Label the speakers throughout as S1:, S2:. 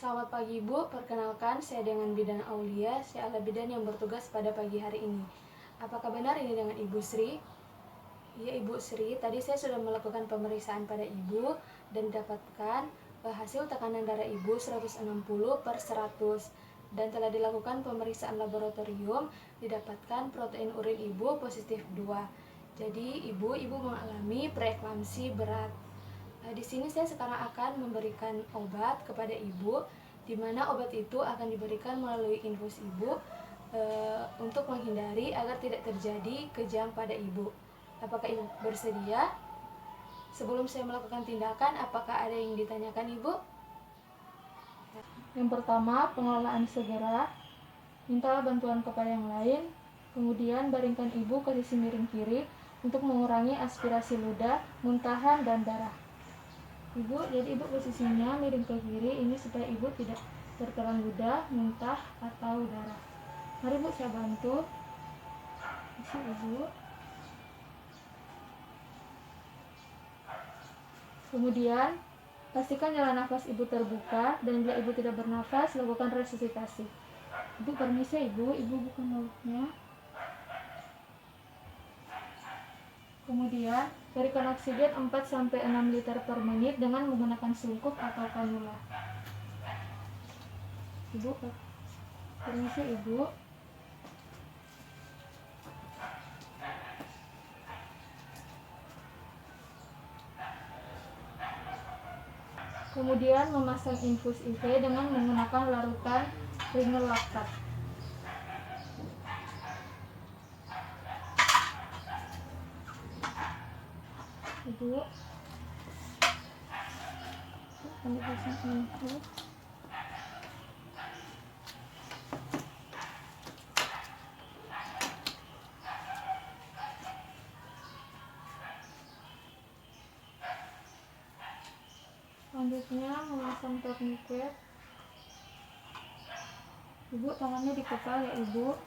S1: Selamat pagi Ibu, perkenalkan saya dengan Bidan Aulia, saya adalah bidan yang bertugas pada pagi hari ini. Apakah benar ini dengan Ibu Sri? Iya Ibu Sri, tadi saya sudah melakukan pemeriksaan pada Ibu dan didapatkan hasil tekanan darah Ibu 160/100 dan telah dilakukan pemeriksaan laboratorium, didapatkan protein urin Ibu positif 2. Jadi Ibu mengalami preeklamsi berat. Di sini saya sekarang akan memberikan obat kepada Ibu, di mana obat itu akan diberikan melalui infus Ibu untuk menghindari agar tidak terjadi kejang pada Ibu. Apakah Ibu bersedia? Sebelum saya melakukan tindakan, apakah ada yang ditanyakan Ibu? Yang pertama, pengelolaan segera. Mintalah bantuan kepada yang lain. Kemudian baringkan Ibu ke sisi miring kiri untuk mengurangi aspirasi ludah, muntahan, dan darah. Jadi Ibu posisinya miring ke kiri ini supaya Ibu tidak tertelan ludah, muntah, atau darah. Mari Bu, saya bantu. Isi Ibu. Kemudian pastikan jalan nafas Ibu terbuka, dan bila Ibu tidak bernafas, lakukan resusitasi. Ibu permisi Ibu buka mulutnya. Kemudian berikan oksigen 4-6 liter per menit dengan menggunakan sungkup atau kanula. Ibu permisi Ibu. Kemudian memasang infus IV dengan menggunakan larutan ringel laktat. Ibu akan dipasang infus. Selanjutnya memasang tourniquet. Ibu tangannya dikepal ya Ibu.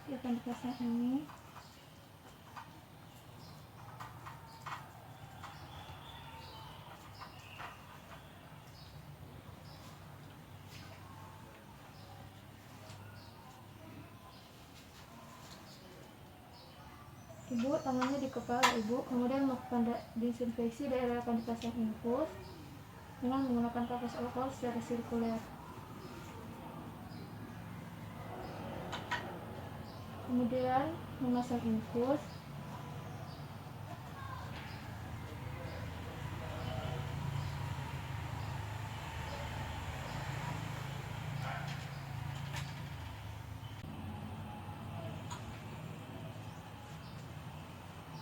S1: Dia akan dipasang ini. Ibu tangannya dikepal ya Ibu. Kemudian melakukan disinfeksi daerah yang akan dipasang infus dengan menggunakan kapas alkohol secara sirkuler. Kemudian memasang infus.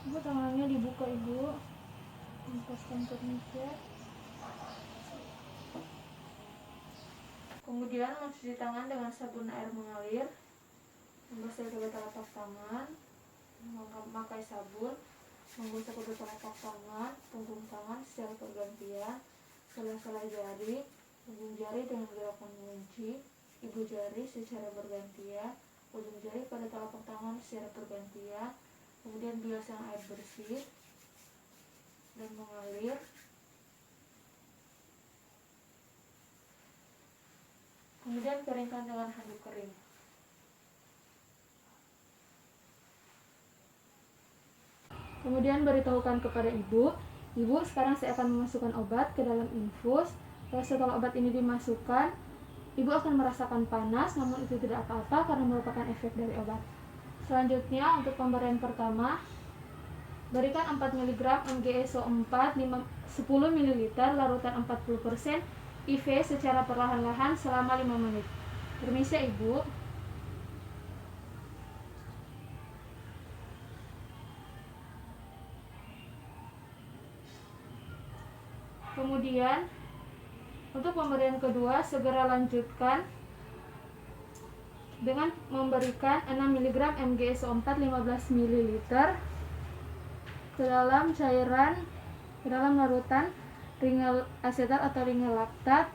S1: Ibu tangannya dibuka Ibu. Lepaskan tourniquet. Kemudian mencuci tangan dengan sabun air mengalir. Membasahi kedua telapak tangan, memakai sabun, menggosok kedua telapak tangan, punggung tangan secara bergantian, sela-sela jari, punggung jari dengan gerakan mengunci, ibu jari secara bergantian, ujung jari pada telapak tangan secara bergantian, kemudian bilas dengan air bersih dan mengalir. Kemudian keringkan dengan handuk kering. Kemudian beritahukan kepada Ibu, sekarang saya akan memasukkan obat ke dalam infus. Setelah obat ini dimasukkan, Ibu akan merasakan panas, namun itu tidak apa-apa karena merupakan efek dari obat. Selanjutnya untuk pemberian pertama, berikan 4 mg MgSO4 10 ml larutan 40% IV secara perlahan-lahan selama 5 menit. Permisi Ibu. Kemudian untuk pemberian kedua, segera lanjutkan dengan memberikan 6 mg MgSO4 15 ml ke dalam cairan, ke dalam larutan ringel asetat atau ringel laktat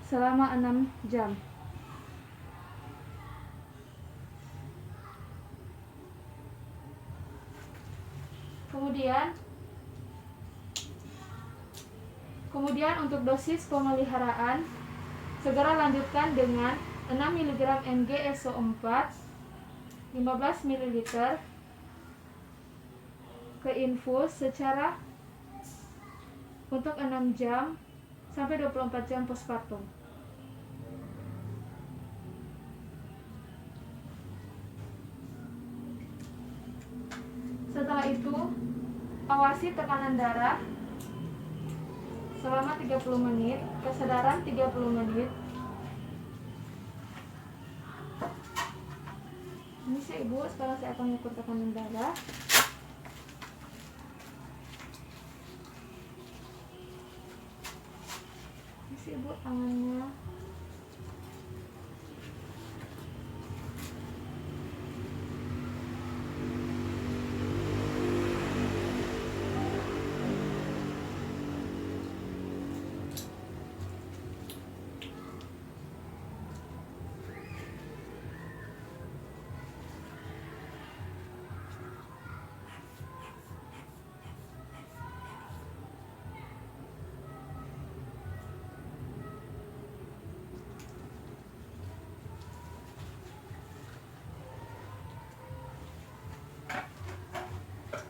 S1: selama 6 jam. Kemudian untuk dosis pemeliharaan, Segera lanjutkan dengan 6 mg NG-SO4 15 ml ke infus secara untuk 6 jam sampai 24 jam postpartum. Setelah itu, awasi tekanan darah selama 30 menit, kesadaran 30 menit. Ini sih ibu, sekarang saya akan mengukur tekanan darah. Ini sih ibu tangannya.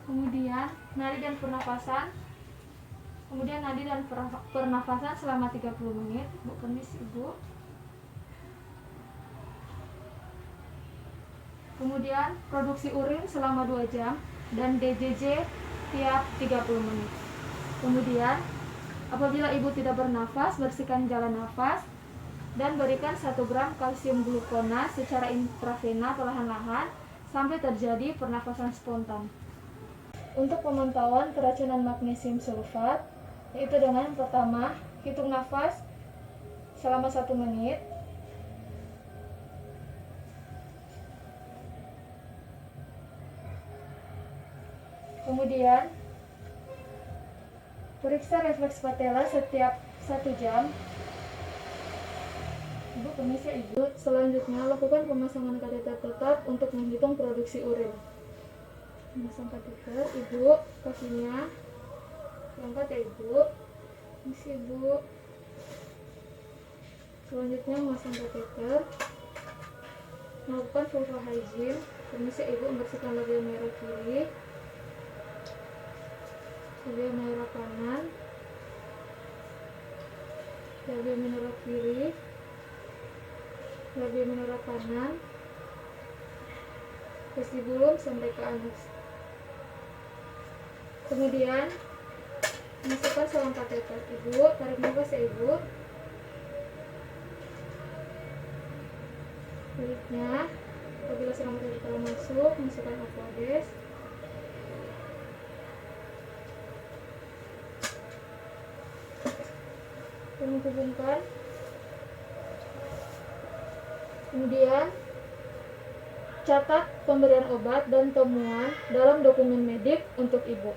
S1: Kemudian nadi dan pernafasan. Kemudian nadi dan pernafasan selama 30 menit. Bu, permisi ibu. Kemudian produksi urin selama 2 jam dan DJJ tiap 30 menit. Kemudian apabila ibu tidak bernafas, bersihkan jalan nafas dan berikan 1 gram kalsium glukona secara intravena perlahan-lahan sampai terjadi pernafasan spontan. Untuk pemantauan keracunan magnesium sulfat, yaitu dengan yang pertama, hitung nafas selama 1 menit. Kemudian, periksa refleks patella setiap 1 jam. Ibu, permisi ibu. Selanjutnya, lakukan pemasangan kateter tetap untuk menghitung produksi urin. Memasang kateter, ibu, kakinya angkat ya ibu. Isi ibu. Selanjutnya memasang kateter, melakukan vulva hygiene. Permisi ibu, membersihkan labia merah kiri, labia merah kanan, labia minora kiri, labia minora kanan, vestibulum sampai ke anus. Kemudian masukkan selang kateter. Ibu, tarik nafas ya ibu. Berikutnya, apabila selang kateter telah masuk, masukkan aquades. Menghubungkan. Kemudian catat pemberian obat dan temuan dalam dokumen medik untuk ibu.